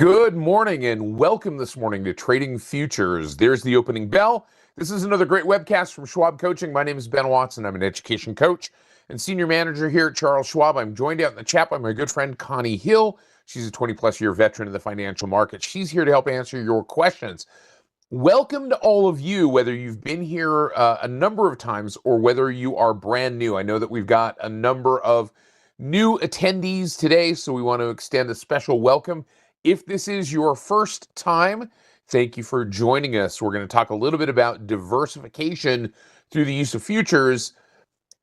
Good morning and welcome this morning to Trading Futures. There's the opening bell. This is another great webcast from Schwab Coaching. My name is Ben Watson. I'm an education coach and senior manager here at Charles Schwab. I'm joined out in the chat by my good friend Connie Hill. She's a 20-plus year veteran of the financial market. She's here to help answer your questions. Welcome to all of you, whether you've been here a number of times or whether you are brand new. I know that we've got a number of new attendees today, so we want to extend a special welcome. If this is your first time, thank you for joining us. We're going to talk a little bit about diversification through the use of futures,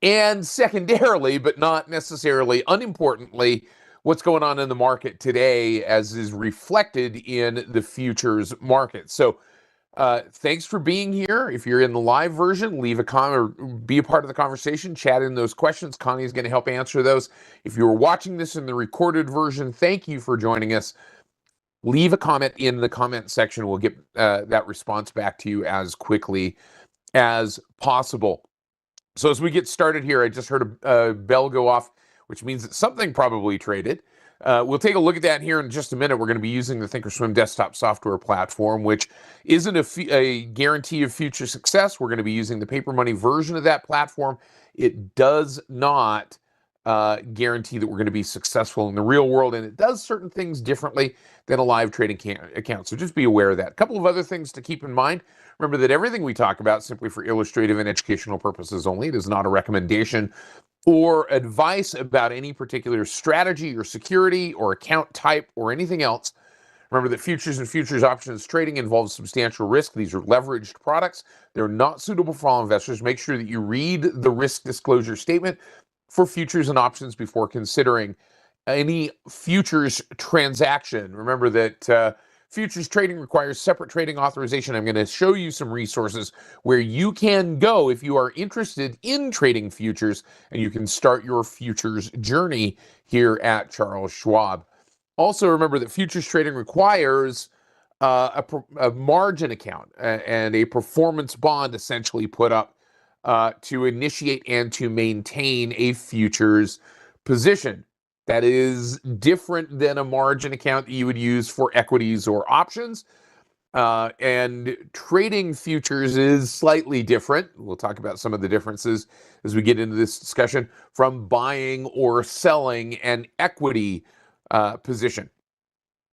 and secondarily, but not necessarily unimportantly, what's going on in the market today as is reflected in the futures market. So thanks for being here. If you're in the live version, leave a comment or be a part of the conversation, chat in those questions. Connie is going to help answer those. If you're watching this in the recorded version, thank you for joining us. Leave a comment in the comment section. We'll get that response back to you as quickly as possible. So as we get started here, I just heard a bell go off, which means that something probably traded. We'll take a look at that here in just a minute. We're going to be using the Thinkorswim desktop software platform, which isn't a guarantee of future success. We're going to be using the paper money version of that platform. It does not guarantee that we're going to be successful in the real world, and it does certain things differently than a live trading account. So just be aware of that. A couple of other things to keep in mind. Remember that everything we talk about simply for illustrative and educational purposes only. It is not a recommendation or advice about any particular strategy or security or account type or anything else. Remember that futures and futures options trading involves substantial risk. These are leveraged products. They're not suitable for all investors. Make sure that you read the risk disclosure statement for futures and options before considering any futures transaction. Remember that futures trading requires separate trading authorization. I'm going to show you some resources where you can go if you are interested in trading futures, and you can start your futures journey here at Charles Schwab. Also, remember that futures trading requires a margin account and a performance bond essentially put up to initiate and to maintain a futures position. That is different than a margin account that you would use for equities or options. And trading futures is slightly different. We'll talk about some of the differences as we get into this discussion from buying or selling an equity position.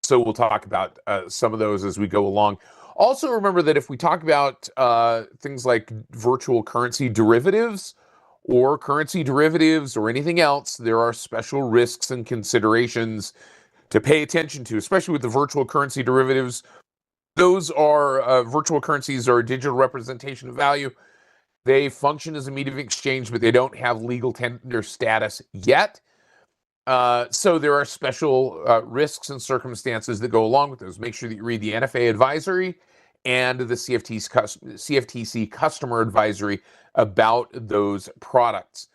So we'll talk about some of those as we go along. Also, remember that if we talk about things like virtual currency derivatives or currency derivatives or anything else, there are special risks and considerations to pay attention to, especially with the virtual currency derivatives. Those are virtual currencies are a digital representation of value. They function as a medium of exchange, but they don't have legal tender status yet. So there are special risks and circumstances that go along with those. Make sure that you read the NFA advisory and the CFTC customer advisory about those products.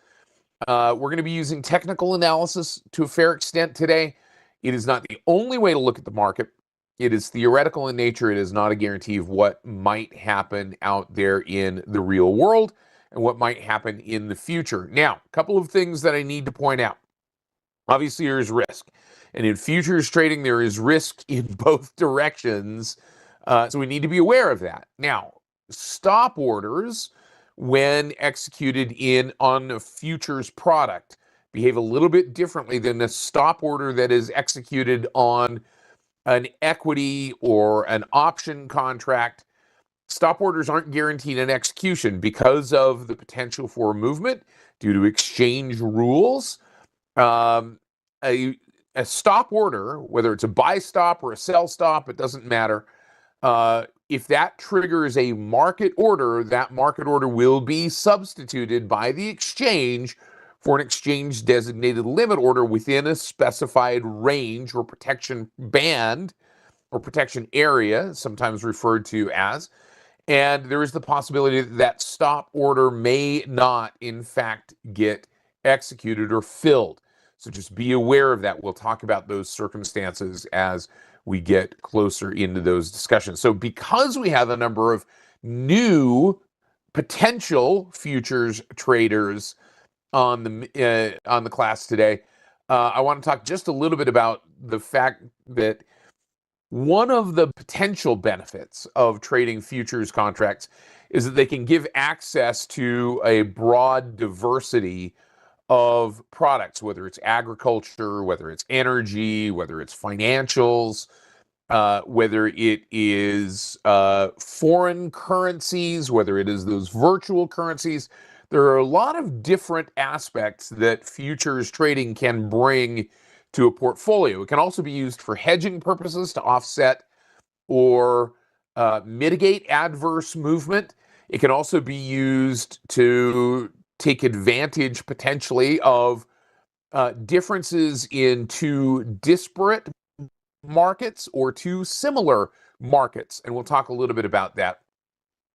We're going to be using technical analysis to a fair extent today. It is not the only way to look at the market. It is theoretical in nature. It is not a guarantee of what might happen out there in the real world and what might happen in the future. Now, a couple of things that I need to point out. Obviously, there is risk. And in futures trading, there is risk in both directions. So we need to be aware of that. Now, stop orders, when executed on a futures product, behave a little bit differently than a stop order that is executed on an equity or an option contract. Stop orders aren't guaranteed in execution because of the potential for movement due to exchange rules. A stop order, whether it's a buy stop or a sell stop, it doesn't matter. If that triggers a market order, that market order will be substituted by the exchange for an exchange designated limit order within a specified range or protection band or protection area, sometimes referred to as. And there is the possibility that that stop order may not, in fact, get executed or filled. So just be aware of that. We'll talk about those circumstances as we get closer into those discussions. So because we have a number of new potential futures traders on the class today, I want to talk just a little bit about the fact that One of the potential benefits of trading futures contracts is that they can give access to a broad diversity of products, whether it's agriculture, whether it's energy, whether it's financials, whether it is foreign currencies, whether it is those virtual currencies. There are a lot of different aspects that futures trading can bring to a portfolio. It can also be used for hedging purposes to offset or mitigate adverse movement. It can also be used to take advantage potentially of differences in two disparate markets or two similar markets. And we'll talk a little bit about that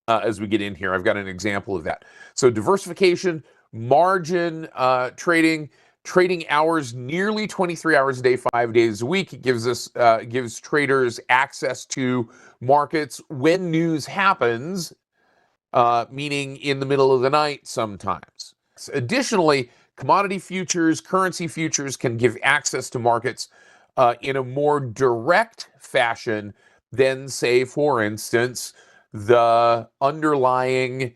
as we get in here. I've got an example of that. So diversification, margin trading, trading hours nearly 23 hours a day, 5 days a week. It gives traders access to markets when news happens, meaning in the middle of the night sometimes. Additionally, commodity futures, currency futures can give access to markets in a more direct fashion than, say, for instance, the underlying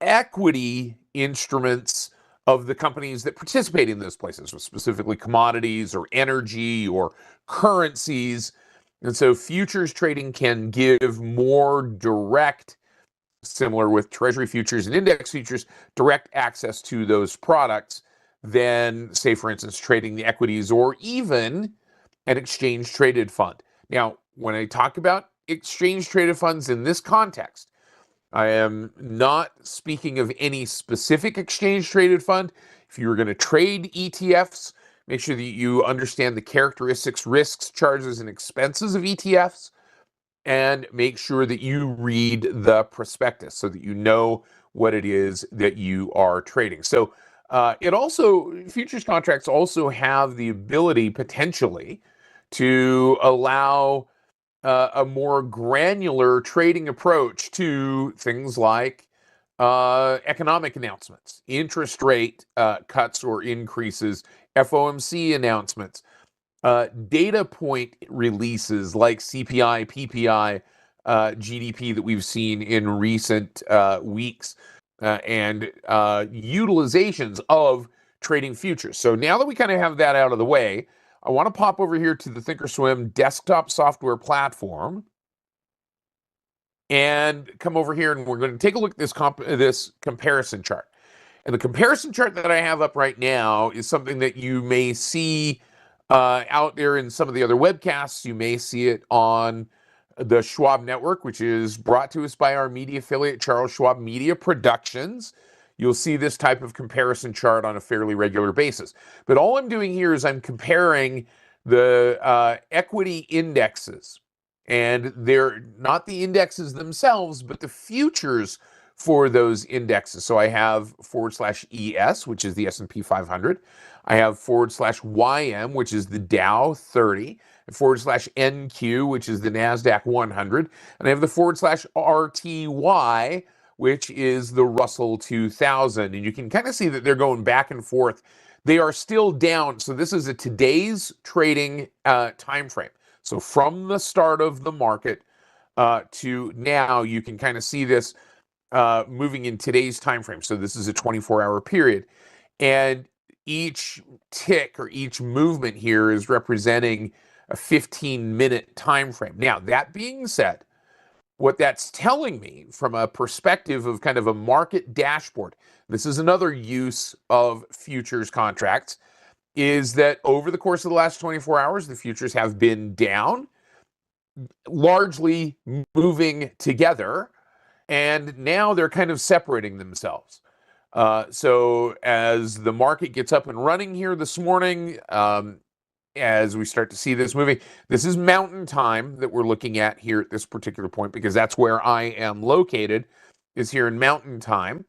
equity instruments of the companies that participate in those places, so specifically commodities or energy or currencies. And so futures trading can give more direct, similar with treasury futures and index futures, direct access to those products than, say, for instance, trading the equities or even an exchange traded fund. Now, when I talk about exchange traded funds in this context, I am not speaking of any specific exchange traded fund. If you're going to trade ETFs, make sure that you understand the characteristics, risks, charges, and expenses of ETFs, and make sure that you read the prospectus so that you know what it is that you are trading. So futures contracts also have the ability potentially to allow a more granular trading approach to things like economic announcements, interest rate cuts or increases, FOMC announcements, data point releases like CPI, PPI, GDP that we've seen in recent weeks, and utilizations of trading futures. So now that we kind of have that out of the way, I want to pop over here to the Thinkorswim desktop software platform and come over here, and we're going to take a look at this comparison chart. And the comparison chart that I have up right now is something that you may see out there in some of the other webcasts. You may see it on the Schwab Network, which is brought to us by our media affiliate, Charles Schwab Media Productions. You'll see this type of comparison chart on a fairly regular basis. But all I'm doing here is I'm comparing the equity indexes. And they're not the indexes themselves, but the futures for those indexes. So I have /ES, which is the S&P 500. I have /YM, which is the Dow 30. /NQ, which is the NASDAQ 100. And I have the /RTY, which is the Russell 2000. And you can kind of see that they're going back and forth. They are still down. So this is a today's trading time frame. So from the start of the market to now, you can kind of see this moving in today's time frame. So this is a 24-hour period. And each tick or each movement here is representing a 15-minute time frame. Now, that being said, what that's telling me from a perspective of kind of a market dashboard, this is another use of futures contracts, is that over the course of the last 24 hours, the futures have been down, largely moving together, and now they're kind of separating themselves. So as the market gets up and running here this morning, as we start to see this moving, this is mountain time that we're looking at here at this particular point, because that's where I am located, is here in mountain time.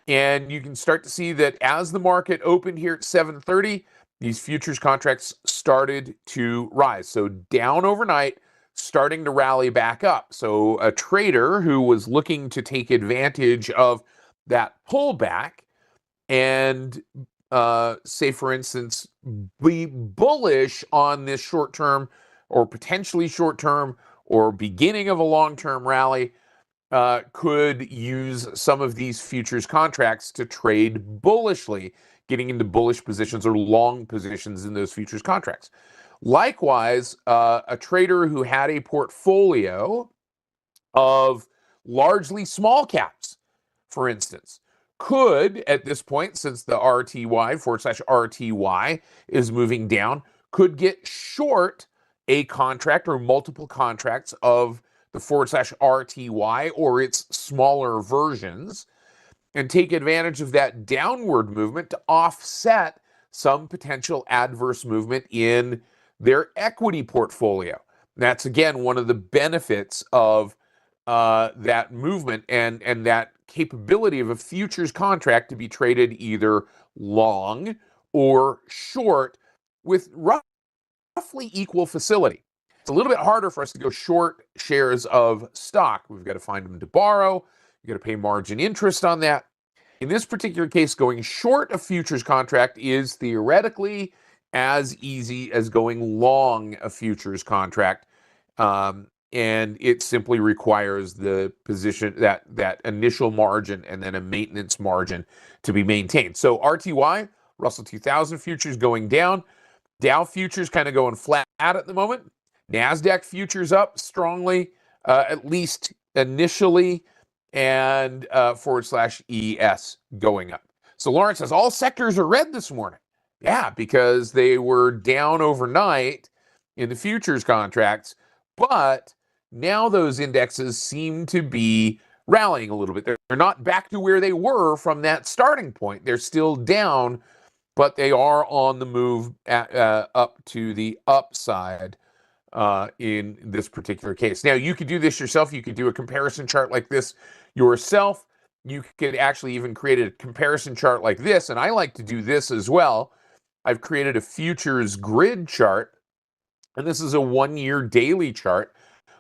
And you can start to see that as the market opened here at 7:30, these futures contracts started to rise. So down overnight, starting to rally back up. So a trader who was looking to take advantage of that pullback and say, for instance, be bullish on this short-term or potentially short-term or beginning of a long-term rally could use some of these futures contracts to trade bullishly, getting into bullish positions or long positions in those futures contracts. Likewise, a trader who had a portfolio of largely small caps, for instance, could, at this point, since the RTY/RTY is moving down, could get short a contract or multiple contracts of the /RTY or its smaller versions and take advantage of that downward movement to offset some potential adverse movement in their equity portfolio. That's, again, one of the benefits of that movement and that capability of a futures contract to be traded either long or short with roughly equal facility. It's a little bit harder for us to go short shares of stock. We've got to find them to borrow. You've got to pay margin interest on that. In this particular case, going short a futures contract is theoretically as easy as going long a futures contract. And it simply requires the position, that initial margin and then a maintenance margin to be maintained. So RTY, Russell 2000 futures going down. Dow futures kind of going flat at the moment. NASDAQ futures up strongly, at least initially, and /ES going up. So Lawrence says all sectors are red this morning. Yeah, because they were down overnight in the futures contracts, but now those indexes seem to be rallying a little bit. They're not back to where they were from that starting point. They're still down, but they are on the move up to the upside in this particular case. Now, you could do this yourself. You could do a comparison chart like this yourself. You could actually even create a comparison chart like this, and I like to do this as well. I've created a futures grid chart, and this is a 1-year daily chart.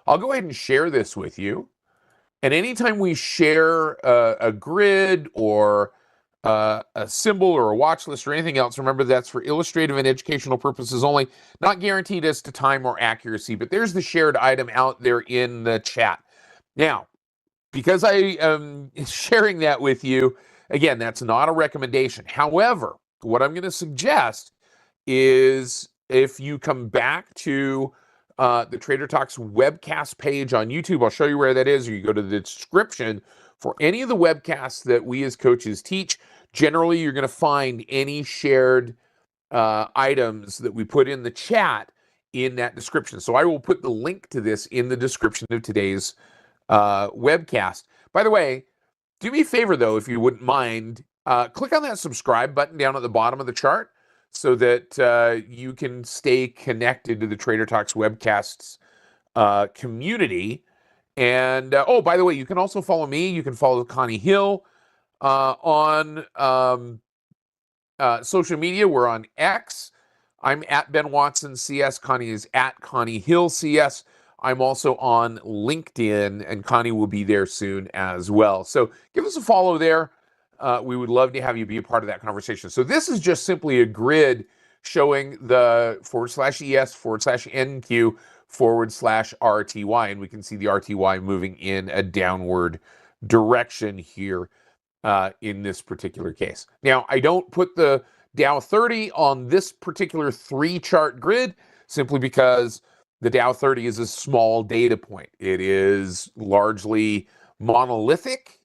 I'll go ahead and share this with you. And anytime we share a grid or a symbol or a watch list or anything else, remember that's for illustrative and educational purposes only, not guaranteed as to time or accuracy, but there's the shared item out there in the chat. Now, because I am sharing that with you, again, that's not a recommendation. However, what I'm going to suggest is if you come back to the Trader Talks webcast page on YouTube, I'll show you where that is, or you go to the description for any of the webcasts that we as coaches teach. Generally, you're going to find any shared items that we put in the chat in that description. So I will put the link to this in the description of today's webcast. By the way, do me a favor, though, if you wouldn't mind, click on that subscribe button down at the bottom of the chart so that you can stay connected to the Trader Talks webcasts community. And, oh, by the way, you can also follow me. You can follow Connie Hill on social media. We're on X. I'm at Ben Watson CS. Connie is at Connie Hill CS. I'm also on LinkedIn, and Connie will be there soon as well. So give us a follow there. We would love to have you be a part of that conversation. So this is just simply a grid showing the /ES/NQ /RTY, and we can see the RTY moving in a downward direction here in this particular case. Now, I don't put the Dow 30 on this particular 3-chart grid simply because the Dow 30 is a small data point. It is largely monolithic.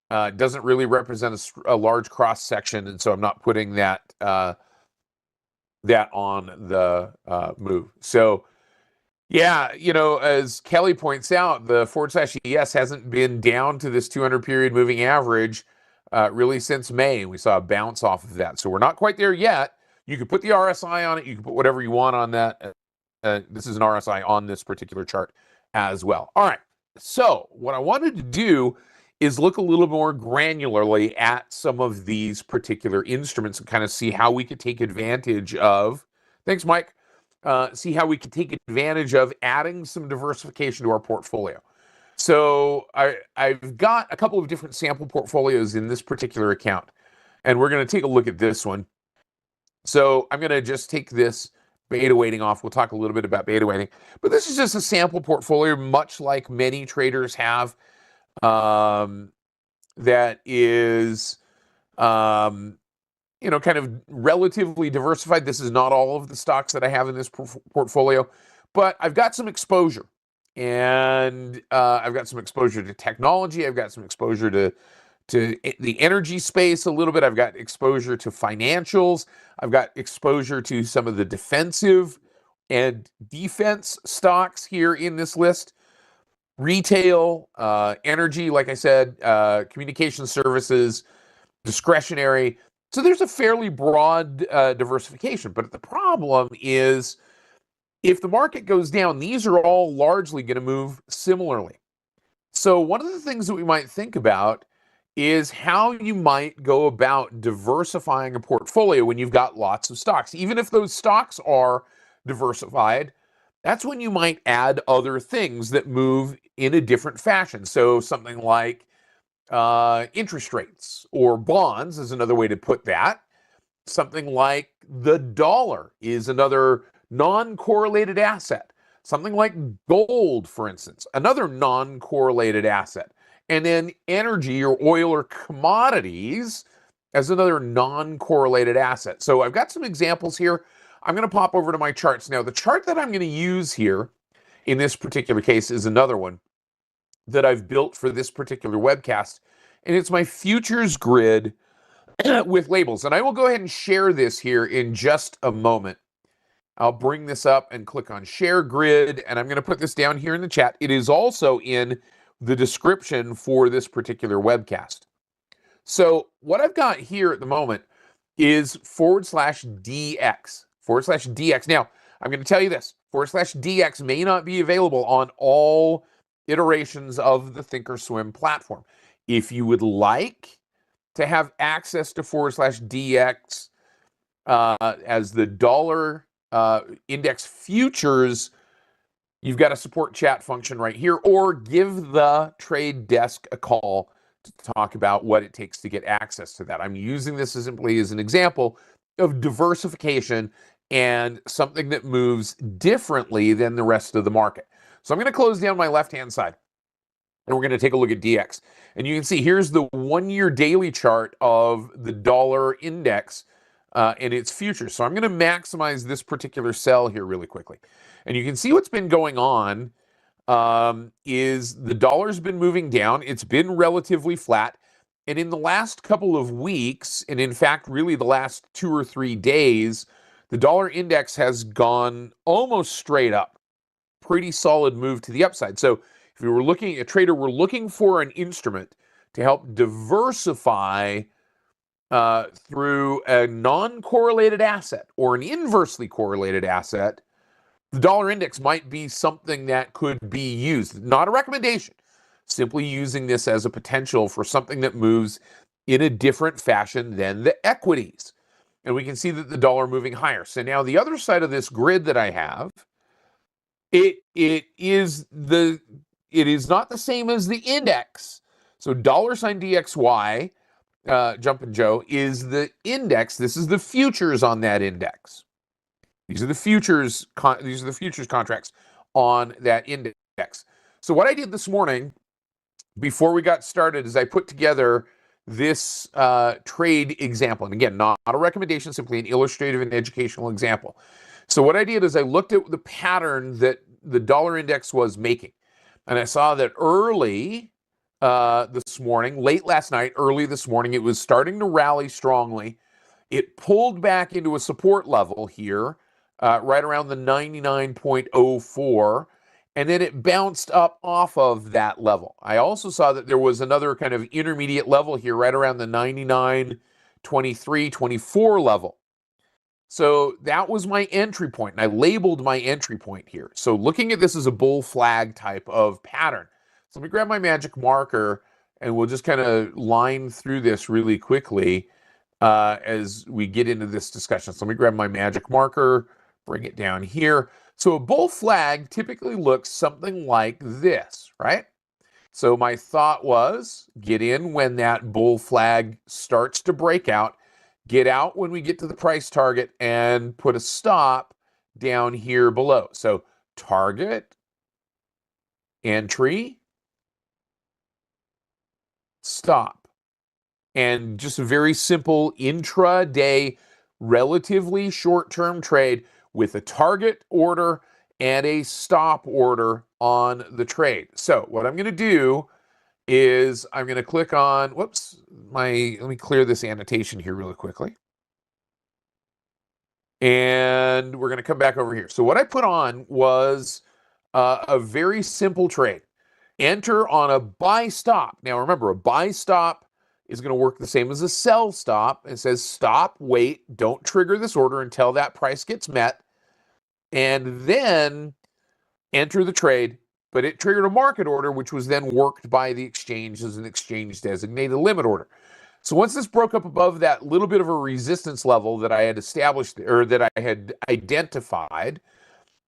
Doesn't really represent a large cross section, and so I'm not putting that that on the move. So, yeah, you know, as Kelly points out, the /ES hasn't been down to this 200-period moving average really since May. We saw a bounce off of that, so we're not quite there yet. You could put the RSI on it. You can put whatever you want on that. This is an RSI on this particular chart as well. All right, so what I wanted to do is look a little more granularly at some of these particular instruments and kind of see how we could take advantage of, thanks, Mike, see how we could take advantage of adding some diversification to our portfolio. So I've got a couple of different sample portfolios in this particular account, and we're going to take a look at this one. So I'm going to just take this beta weighting off. We'll talk a little bit about beta weighting. But this is just a sample portfolio, much like many traders have, that is, kind of relatively diversified. This is not all of the stocks that I have in this portfolio, but I've got some exposure. And I've got some exposure to technology. I've got some exposure to the energy space a little bit. I've got exposure to financials. I've got exposure to some of the defensive and defense stocks here in this list. Retail, energy, like I said, communication services, discretionary. So there's a fairly broad diversification. But the problem is, if the market goes down, these are all largely going to move similarly. So one of the things that we might think about is how you might go about diversifying a portfolio when you've got lots of stocks. Even if those stocks are diversified, that's when you might add other things that move in a different fashion. So something like interest rates or bonds is another way to put that. Something like the dollar is another non-correlated asset. Something like gold, for instance, another non-correlated asset. And then energy or oil or commodities as another non-correlated asset. So I've got some examples here. I'm going to pop over to my charts. Now, the chart that I'm going to use here in this particular case is another one that I've built for this particular webcast. And it's my futures grid with labels. And I will go ahead and share this here in just a moment. I'll bring this up and click on share grid, and I'm going to put this down here in the chat. It is also in the description for this particular webcast. So what I've got here at the moment is /DX, /DX. Now, I'm going to tell you this, /DX may not be available on all iterations of the Thinkorswim platform. If you would like to have access to /DX as the dollar index futures, you've got a support chat function right here, or give the trade desk a call to talk about what it takes to get access to that. I'm using this simply as an example of diversification and something that moves differently than the rest of the market. So I'm going to close down my left-hand side, and we're going to take a look at DX. And you can see here's the 1-year daily chart of the dollar index and its futures. So I'm going to maximize this particular cell here really quickly. And you can see what's been going on is the dollar's been moving down. It's been relatively flat. And in the last couple of weeks, and in fact, really the last 2 or 3 days, the dollar index has gone almost straight up. Pretty solid move to the upside. So if you were looking at a trader, we're looking for an instrument to help diversify through a non-correlated asset or an inversely correlated asset. The dollar index might be something that could be used. Not a recommendation, simply using this as a potential for something that moves in a different fashion than the equities. And we can see that the dollar moving higher. So now the other side of this grid that I have, it is not the same as the index. So $DXY, Jumpin' Joe, is the index. This is the futures on that index. These are the futures contracts on that index. So what I did this morning before we got started is I put together this trade example. And again, not a recommendation, simply an illustrative and educational example. So what I did is I looked at the pattern that the dollar index was making. And I saw that early this morning, late last night, early this morning, it was starting to rally strongly. It pulled back into a support level here, right around the 99.04, and then it bounced up off of that level. I also saw that there was another kind of intermediate level here, right around the 99.23, 24 level. So that was my entry point, and I labeled my entry point here. So looking at this as a bull flag type of pattern. So let me grab my magic marker, and we'll just kind of line through this really quickly as we get into this discussion. So let me grab my magic marker, bring it down here. So a bull flag typically looks something like this, right? So my thought was get in when that bull flag starts to break out, get out when we get to the price target, and put a stop down here below. So target, entry, stop. And just a very simple intraday, relatively short-term trade with a target order and a stop order on the trade. So what I'm going to do is I'm going to click on, let me clear this annotation here really quickly. And we're going to come back over here. So what I put on was a very simple trade. Enter on a buy stop. Now remember, a buy stop is going to work the same as a sell stop. It says stop, wait, don't trigger this order until that price gets met, and then enter the trade. But it triggered a market order, which was then worked by the exchange as an exchange designated limit order. So once this broke up above that little bit of a resistance level that I had established, or that I had identified,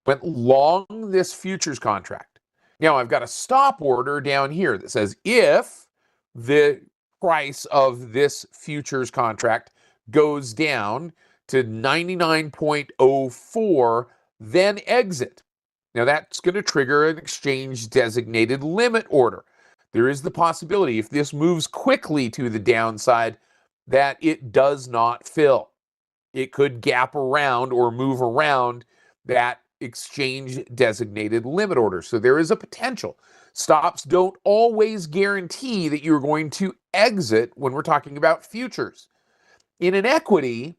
went long this futures contract. Now I've got a stop order down here that says if the price of this futures contract goes down to 99.04, then exit. Now that's going to trigger an exchange designated limit order. There is the possibility, if this moves quickly to the downside, that it does not fill. It could gap around or move around that exchange designated limit order. So there is a potential. Stops don't always guarantee that you're going to exit when we're talking about futures. In an equity,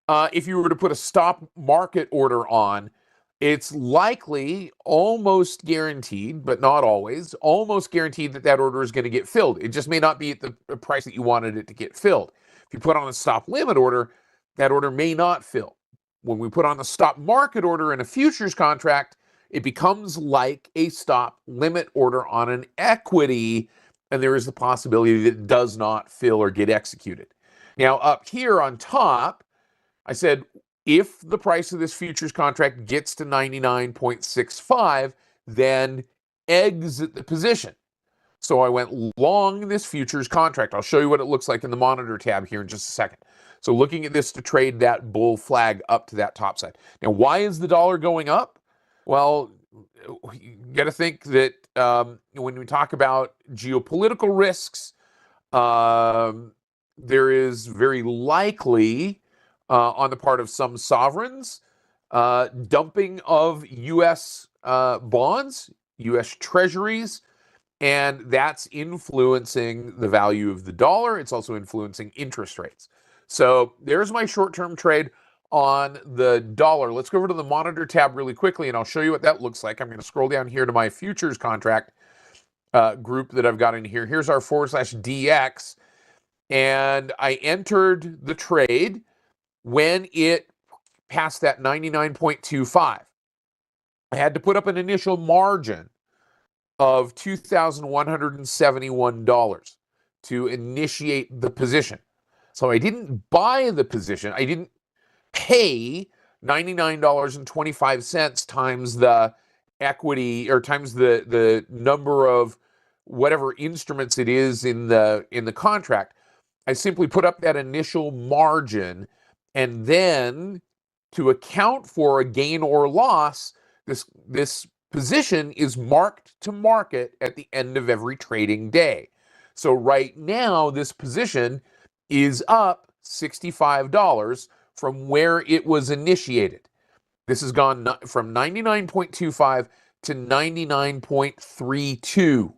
if you were to put a stop market order on, it's likely, almost guaranteed, but not always, almost guaranteed that that order is going to get filled. It just may not be at the price that you wanted it to get filled. If you put on a stop limit order, that order may not fill. When we put on a stop market order in a futures contract, it becomes like a stop limit order on an equity, and there is the possibility that it does not fill or get executed. Now, up here on top, I said, if the price of this futures contract gets to 99.65, then exit the position. So I went long this futures contract. I'll show you what it looks like in the monitor tab here in just a second. So looking at this to trade that bull flag up to that top side. Now, why is the dollar going up? Well, you got to think that when we talk about geopolitical risks, there is very likely on the part of some sovereigns, dumping of U.S. bonds, U.S. treasuries, and that's influencing the value of the dollar. It's also influencing interest rates. So there's my short-term trade on the dollar. Let's go over to the monitor tab really quickly, and I'll show you what that looks like. I'm going to scroll down here to my futures contract group that I've got in here. Here's our /DX, and I entered the trade when it passed that 99.25. I had to put up an initial margin of $2,171 to initiate the position. So I didn't buy the position. I didn't pay $99.25 times the equity, or times the number of whatever instruments it is in the contract. I simply put up that initial margin, and then to account for a gain or loss, this position is marked to market at the end of every trading day. So right now, this position is up $65 from where it was initiated. This has gone from 99.25 to 99.32.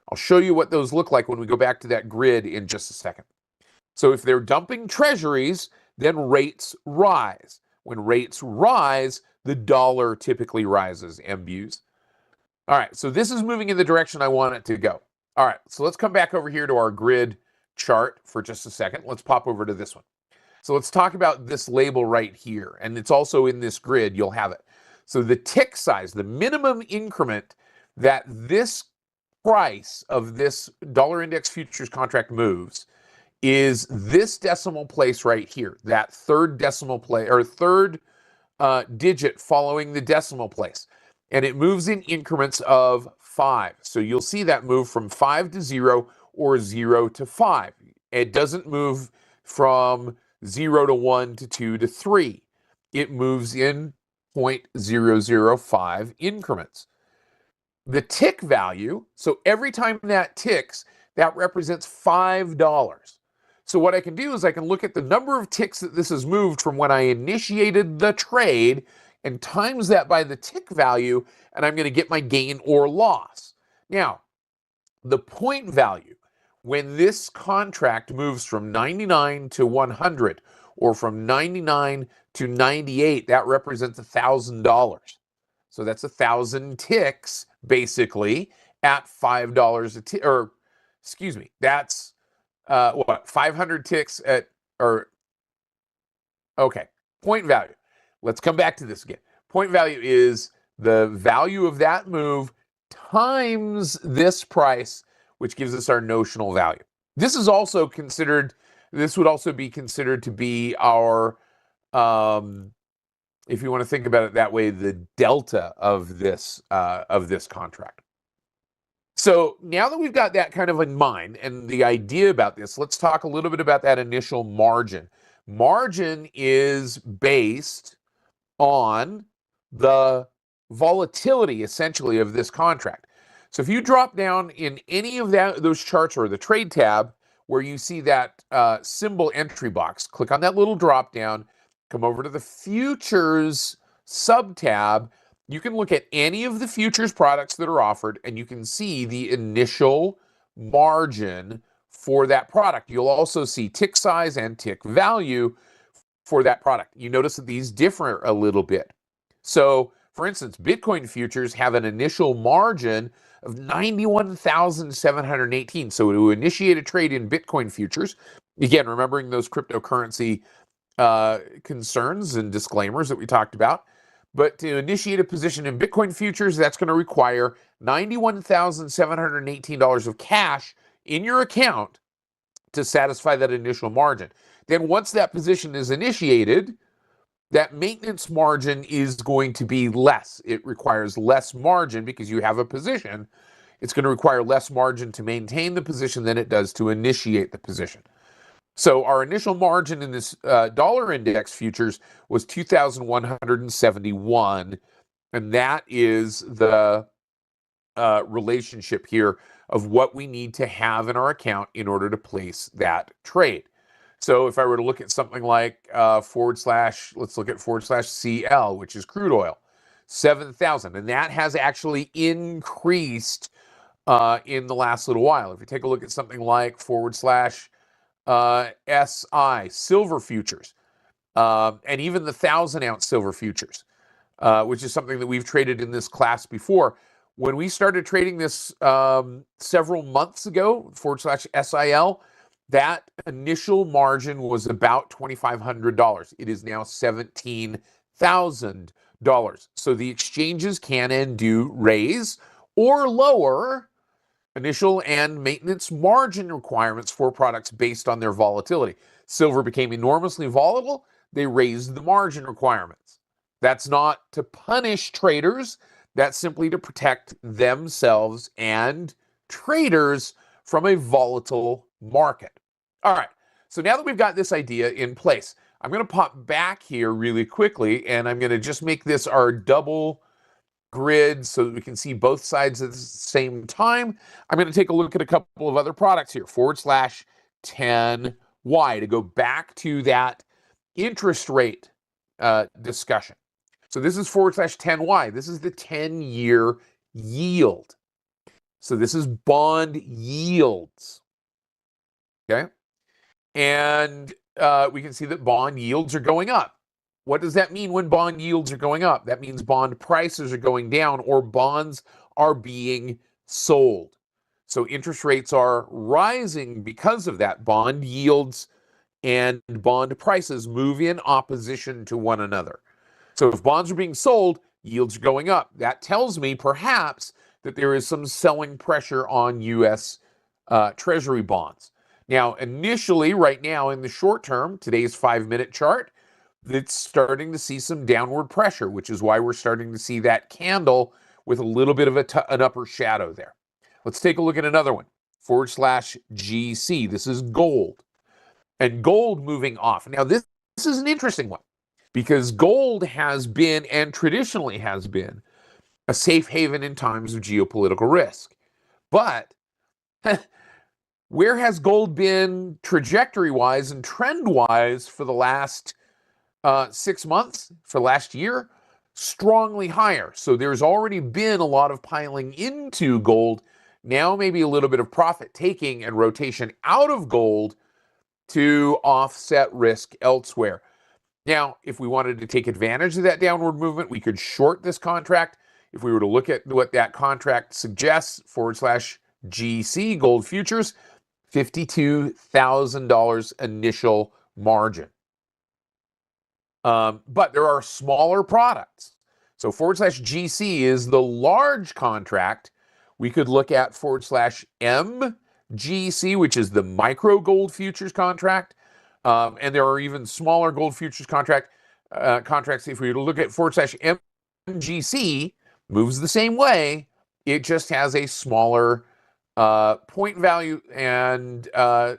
I'll show you what those look like when we go back to that grid in just a second. So if they're dumping treasuries, then rates rise. When rates rise, the dollar typically rises, MBUs. All right, so this is moving in the direction I want it to go. All right, so let's come back over here to our grid chart for just a second. Let's pop over to this one. So let's talk about this label right here, and it's also in this grid, you'll have it. So the tick size, the minimum increment that this price of this dollar index futures contract moves, is this decimal place right here, that third decimal place, or third digit following the decimal place. And it moves in increments of 5. So you'll see that move from 5 to 0 or 0 to 5. It doesn't move from 0 to 1 to 2 to 3. it moves in 0.005 increments. The tick value, so every time that ticks, that represents $5. So what I can do is I can look at the number of ticks that this has moved from when I initiated the trade and times that by the tick value, and I'm going to get my gain or loss. Now, the point value, when this contract moves from 99 to 100 or from 99 to 98, that represents $1,000. So that's 1,000 ticks basically at $5 a tick, or excuse me, that's 500 ticks at, or okay, point value. Let's come back to this again. Point value is the value of that move times this price, which gives us our notional value. This is also considered, this would also be considered to be our, if you want to think about it that way, the delta of this contract. So now that we've got that kind of in mind and the idea about this, let's talk a little bit about that initial margin. Margin is based on the volatility, essentially, of this contract. So if you drop down in any of those charts or the trade tab where you see that symbol entry box, click on that little drop down, come over to the futures sub tab. You can look at any of the futures products that are offered and you can see the initial margin for that product. You'll also see tick size and tick value for that product. You notice that these differ a little bit. So, for instance, Bitcoin futures have an initial margin of 91,718. So to initiate a trade in Bitcoin futures, again, remembering those cryptocurrency concerns and disclaimers that we talked about, but to initiate a position in Bitcoin futures, that's going to require $91,718 of cash in your account to satisfy that initial margin. Then once that position is initiated, that maintenance margin is going to be less. It requires less margin because you have a position. It's going to require less margin to maintain the position than it does to initiate the position. So our initial margin in this dollar index futures was 2,171, and that is the relationship here of what we need to have in our account in order to place that trade. So if I were to look at something like let's look at /CL, which is crude oil, 7,000, and that has actually increased in the last little while. If you take a look at something like SI, silver futures, and even the 1,000-ounce silver futures, which is something that we've traded in this class before. When we started trading this several months ago, /SIL, that initial margin was about $2,500. It is now $17,000. So the exchanges can and do raise or lower initial and maintenance margin requirements for products based on their volatility. Silver became enormously volatile. They raised the margin requirements. That's not to punish traders. That's simply to protect themselves and traders from a volatile market. All right, so now that we've got this idea in place, I'm going to pop back here really quickly, and I'm going to just make this our double grid so that we can see both sides at the same time. I'm going to take a look at a couple of other products here, /10Y, to go back to that interest rate discussion. So this is /10Y. This is the 10-year yield. So this is bond yields. Okay. And we can see that bond yields are going up. What does that mean when bond yields are going up? That means bond prices are going down or bonds are being sold. So interest rates are rising because of that. Bond yields and bond prices move in opposition to one another. So if bonds are being sold, yields are going up. That tells me perhaps that there is some selling pressure on U.S. Treasury bonds. Now, initially, right now in the short term, today's 5-minute chart, it's starting to see some downward pressure, which is why we're starting to see that candle with a little bit of an upper shadow there. Let's take a look at another one, /GC. This is gold. And gold moving off. Now, this is an interesting one. because gold has been and traditionally has been a safe haven in times of geopolitical risk. But where has gold been trajectory-wise and trend-wise for the last 6 months, for last year? Strongly higher. So there's already been a lot of piling into gold. Now maybe a little bit of profit taking and rotation out of gold to offset risk elsewhere. Now, if we wanted to take advantage of that downward movement, we could short this contract. If we were to look at what that contract suggests, /GC gold futures, $52,000 initial margin. But there are smaller products. So /GC is the large contract. We could look at /MGC, which is the micro gold futures contract. And there are even smaller gold futures contracts. If we were to look at /MGC, moves the same way. It just has a smaller point value and a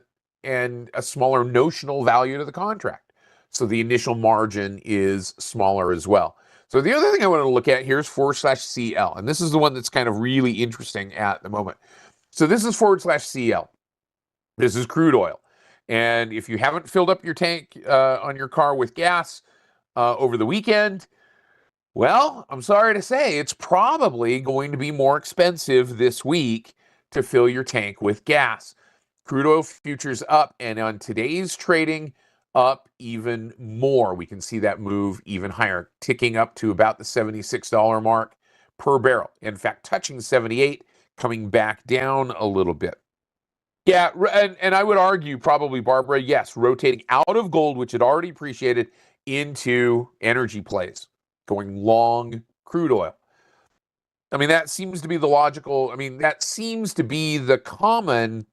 smaller notional value to the contract. So the initial margin is smaller as well. So the other thing I want to look at here is /CL. And this is the one that's kind of really interesting at the moment. So this is /CL. This is crude oil. And if you haven't filled up your tank on your car with gas over the weekend, well, I'm sorry to say it's probably going to be more expensive this week to fill your tank with gas. Crude oil futures up, and on today's trading, up even more. We can see that move even higher, ticking up to about the $76 mark per barrel. In fact, touching 78, coming back down a little bit. Yeah, and I would argue probably, Barbara, yes, rotating out of gold, which had already appreciated, into energy plays, going long crude oil. I mean, that seems to be the logical, that seems to be the common,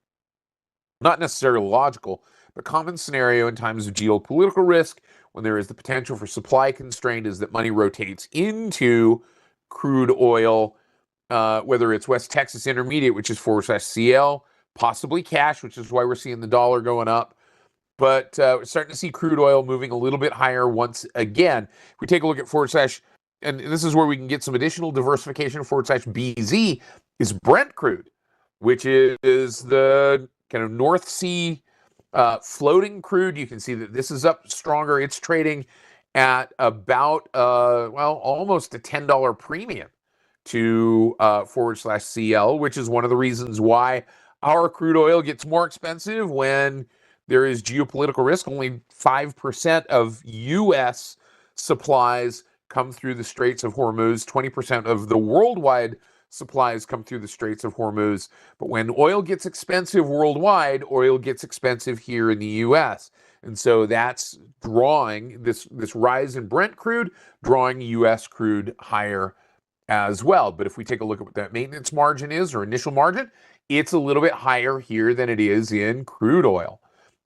not necessarily logical, but common scenario in times of geopolitical risk, when there is the potential for supply constraint, is that money rotates into crude oil, whether it's West Texas Intermediate, which is /CL, possibly cash, which is why we're seeing the dollar going up. But we're starting to see crude oil moving a little bit higher once again. If we take a look at and this is where we can get some additional diversification, /BZ is Brent crude, which is the kind of North Sea floating crude. You can see that this is up stronger. It's trading at about, almost a $10 premium to /CL, which is one of the reasons why our crude oil gets more expensive when there is geopolitical risk. Only 5% of U.S. supplies come through the Straits of Hormuz. 20% of the worldwide supplies come through the Straits of Hormuz. But when oil gets expensive worldwide, oil gets expensive here in the U.S. And so that's drawing this rise in Brent crude, drawing U.S. crude higher as well. But if we take a look at what that maintenance margin is, or initial margin, it's a little bit higher here than it is in crude oil.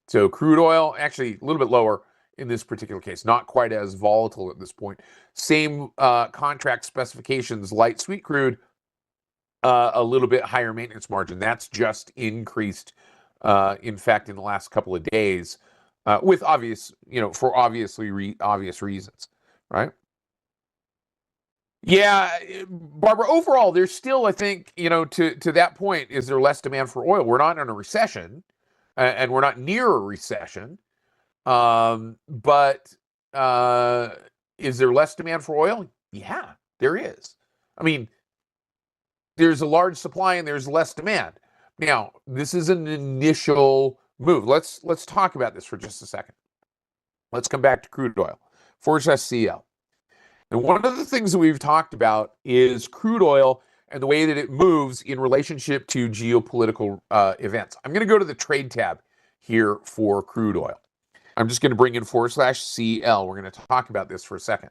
So crude oil, actually a little bit lower in this particular case, not quite as volatile at this point. Same contract specifications, light sweet crude, a little bit higher maintenance margin. That's just increased, in fact, in the last couple of days, with for obvious reasons, right? Yeah, Barbara, overall, there's still, I think, to that point, is there less demand for oil? We're not in a recession, and we're not near a recession. But is there less demand for oil? Yeah, there is. I mean, there's a large supply and there's less demand. Now, this is an initial move. Let's talk about this for just a second. Let's come back to crude oil, /CL. And one of the things that we've talked about is crude oil and the way that it moves in relationship to geopolitical events. I'm going to go to the trade tab here for crude oil. I'm just going to bring in /CL. We're going to talk about this for a second.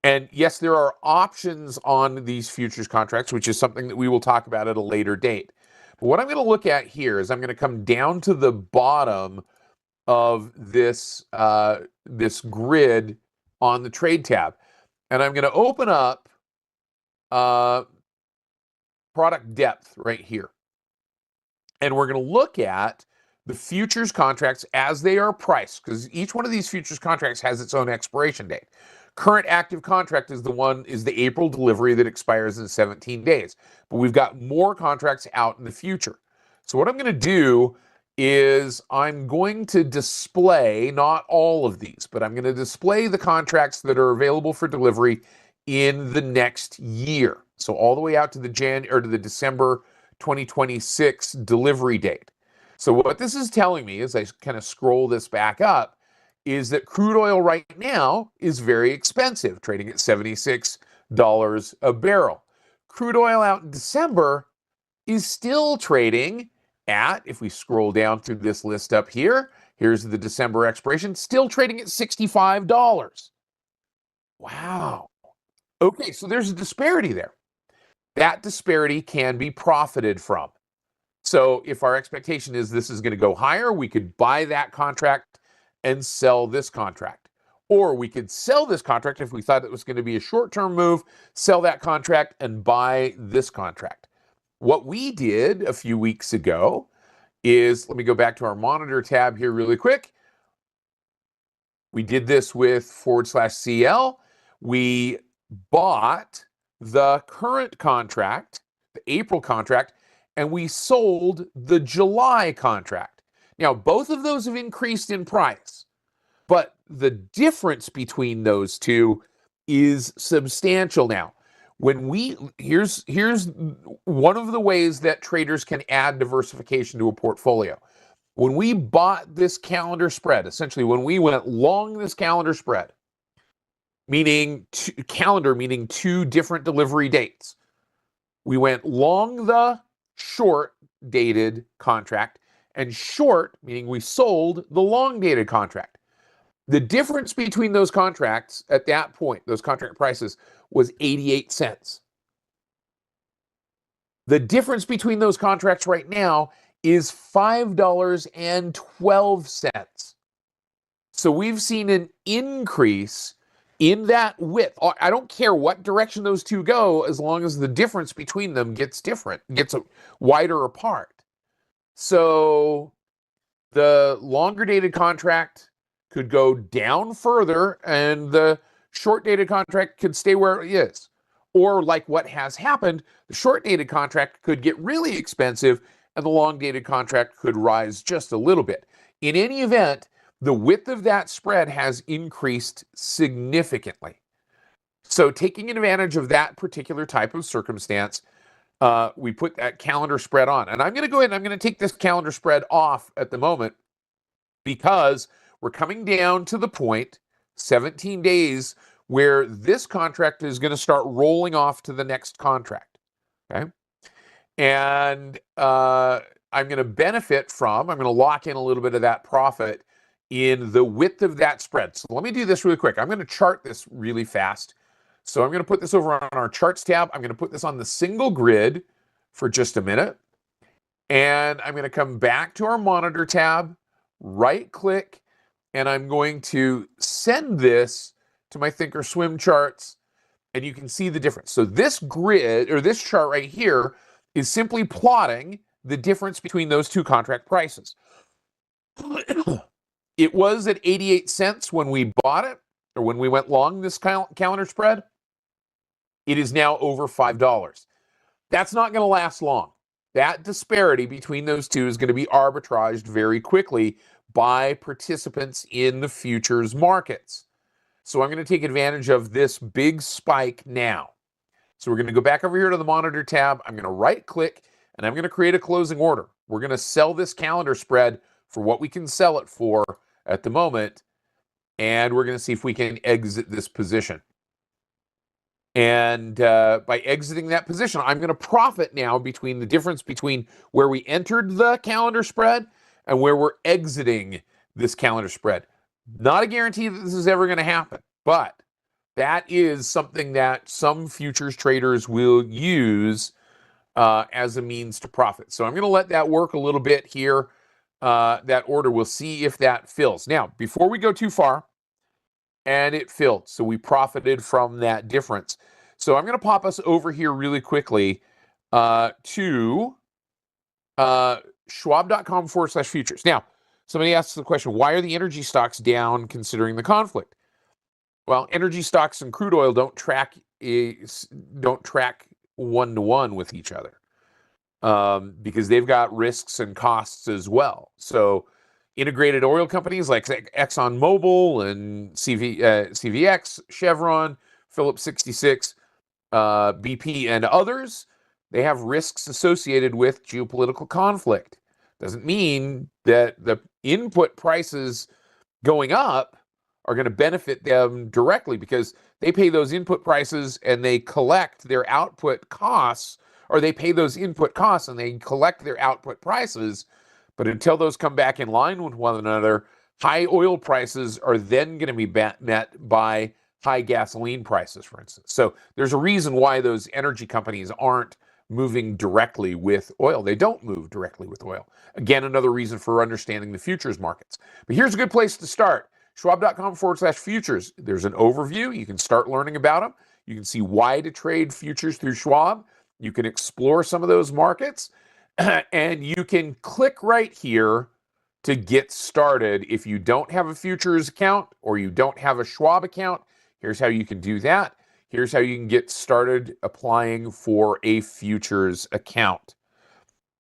And yes, there are options on these futures contracts, which is something that we will talk about at a later date. But what I'm going to look at here is I'm going to come down to the bottom of this, this grid on the trade tab. And I'm going to open up product depth right here. And we're going to look at the futures contracts as they are priced, because each one of these futures contracts has its own expiration date. Current active contract is the April delivery that expires in 17 days. But we've got more contracts out in the future. So what I'm going to do is I'm going to display, not all of these, but I'm going to display the contracts that are available for delivery in the next year. So all the way out to the December 2026 delivery date. So what this is telling me, as I kind of scroll this back up, is that crude oil right now is very expensive, trading at $76 a barrel. Crude oil out in December is still trading at, if we scroll down through this list up here, here's the December expiration, still trading at $65. Wow. Okay, so there's a disparity there. That disparity can be profited from. So if our expectation is this is going to go higher, we could buy that contract and sell this contract. Or we could sell this contract if we thought it was going to be a short-term move, sell that contract and buy this contract. What we did a few weeks ago is, let me go back to our monitor tab here really quick. We did this with /CL. We bought the current contract, the April contract, and we sold the July contract. Now, both of those have increased in price, but the difference between those two is substantial now. Here's one of the ways that traders can add diversification to a portfolio. When we bought this calendar spread, essentially when we went long this calendar spread, meaning two different delivery dates, we went long the short dated contract and short, meaning we sold the long dated contract. The difference between those contracts at that point, those contract prices, was 88 cents. The difference between those contracts right now is $5.12. So we've seen an increase in that width. I don't care what direction those two go, as long as the difference between them gets wider apart. So the longer dated contract could go down further and the short dated contract could stay where it is. Or like what has happened, the short dated contract could get really expensive and the long dated contract could rise just a little bit. In any event, the width of that spread has increased significantly. So taking advantage of that particular type of circumstance, we put that calendar spread on. And I'm going to go ahead and I'm going to take this calendar spread off at the moment because we're coming down to the point, 17 days, where this contract is going to start rolling off to the next contract. Okay. And I'm going to benefit from, I'm going to lock in a little bit of that profit in the width of that spread. So let me do this really quick. I'm going to chart this really fast. So I'm going to put this over on our charts tab. I'm going to put this on the single grid for just a minute. And I'm going to come back to our monitor tab, right click, and I'm going to send this to my Thinkorswim charts, and you can see the difference. So this grid, or this chart right here, is simply plotting the difference between those two contract prices. It was at 88 cents when we bought it, or when we went long this calendar spread. It is now over $5. That's not going to last long. That disparity between those two is going to be arbitraged very quickly by participants in the futures markets. So I'm going to take advantage of this big spike now. So we're going to go back over here to the monitor tab. I'm going to right click and I'm going to create a closing order. We're going to sell this calendar spread for what we can sell it for at the moment. And we're going to see if we can exit this position. And by exiting that position, I'm going to profit now between the difference between where we entered the calendar spread and where we're exiting this calendar spread. Not a guarantee that this is ever going to happen, but that is something that some futures traders will use as a means to profit. So I'm going to let that work a little bit here. That order, we'll see if that fills. Now, before we go too far, and it filled. So we profited from that difference. So I'm going to pop us over here really quickly to schwab.com/futures. Now, somebody asks the question, why are the energy stocks down considering the conflict? Well, energy stocks and crude oil don't track one-to-one with each other because they've got risks and costs as well. So integrated oil companies like ExxonMobil and CVX, Chevron, Phillips 66, BP, and others, they have risks associated with geopolitical conflict. Doesn't mean that the input prices going up are going to benefit them directly because they pay those input prices and they collect their output costs, or they pay those input costs and they collect their output prices. But until those come back in line with one another, high oil prices are then going to be met by high gasoline prices, for instance. So there's a reason why those energy companies aren't moving directly with oil. They don't move directly with oil. Again, another reason for understanding the futures markets. But here's a good place to start. Schwab.com/futures. There's an overview. You can start learning about them. You can see why to trade futures through Schwab. You can explore some of those markets. And you can click right here to get started. If you don't have a futures account or you don't have a Schwab account, here's how you can do that. Here's how you can get started applying for a futures account.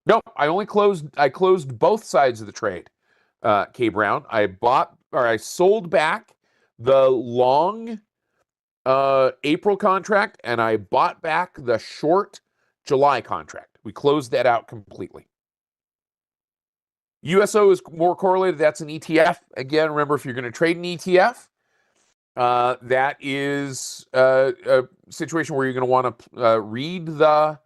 No, I closed both sides of the trade, K Brown. I sold back the long April contract and I bought back the short July contract. We closed that out completely. USO is more correlated. That's an ETF. Again, remember, if you're going to trade an ETF, that is a situation where you're going to want to read the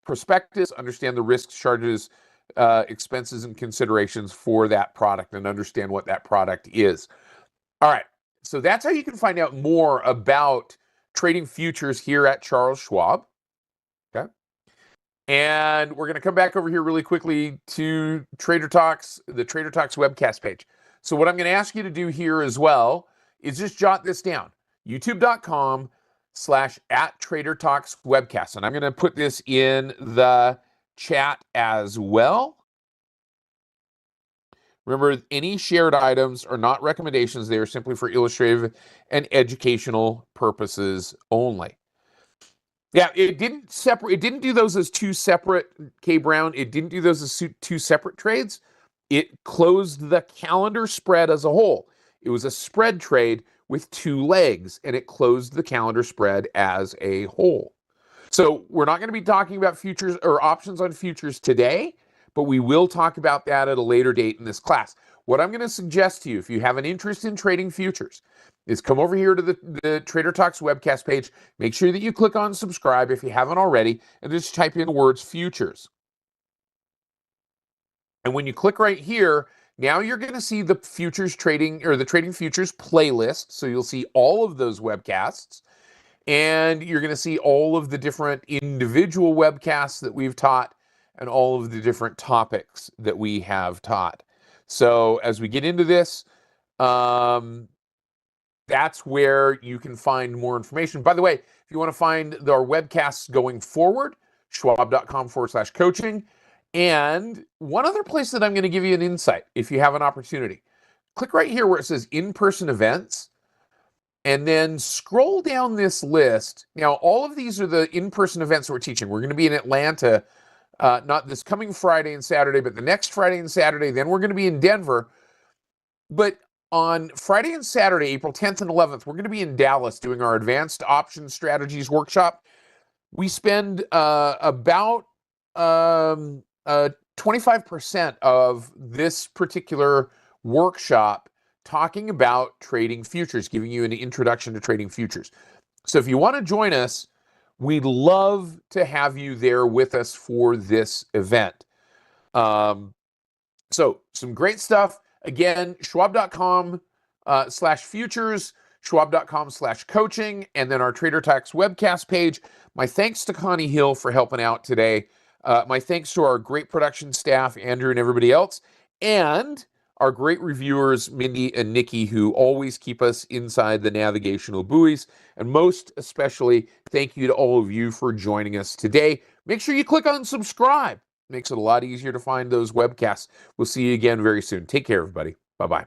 prospectus, understand the risks, charges, expenses, and considerations for that product, and understand what that product is. All right, so that's how you can find out more about trading futures here at Charles Schwab. Okay. And we're going to come back over here really quickly to Trader Talks, the Trader Talks webcast page. So what I'm going to ask you to do here as well is just jot this down. YouTube.com/@TraderTalks webcast. And I'm going to put this in the chat as well. Remember, any shared items are not recommendations. They are simply for illustrative and educational purposes only. Yeah, it didn't do those as two separate, K Brown. It didn't do those as two separate trades. It closed the calendar spread as a whole. It was a spread trade with two legs, and it closed the calendar spread as a whole. So we're not going to be talking about futures or options on futures today, but we will talk about that at a later date in this class. What I'm going to suggest to you, if you have an interest in trading futures, is come over here to the Trader Talks webcast page. Make sure that you click on subscribe if you haven't already, and just type in the words futures. And when you click right here, now you're going to see the futures trading, or the trading futures playlist. So you'll see all of those webcasts, and you're going to see all of the different individual webcasts that we've taught and all of the different topics that we have taught. So as we get into this, that's where you can find more information. By the way, if you want to find our webcasts going forward, schwab.com/coaching. And one other place that I'm going to give you an insight, if you have an opportunity, click right here where it says in-person events, and then scroll down this list. Now, all of these are the in-person events that we're teaching. We're going to be in Atlanta, not this coming Friday and Saturday, but the next Friday and Saturday. Then we're going to be in Denver. But on Friday and Saturday, April 10th and 11th, we're going to be in Dallas doing our Advanced Option Strategies workshop. We spend about 25% of this particular workshop talking about trading futures, giving you an introduction to trading futures. So if you want to join us, we'd love to have you there with us for this event. So some great stuff. Again, schwab.com/futures, schwab.com/coaching, and then our Trader Talks webcast page. My thanks to Connie Hill for helping out today. My thanks to our great production staff, Andrew and everybody else, and our great reviewers, Mindy and Nikki, who always keep us inside the navigational buoys. And most especially, thank you to all of you for joining us today. Make sure you click on subscribe. Makes it a lot easier to find those webcasts. We'll see you again very soon. Take care, everybody. Bye-bye.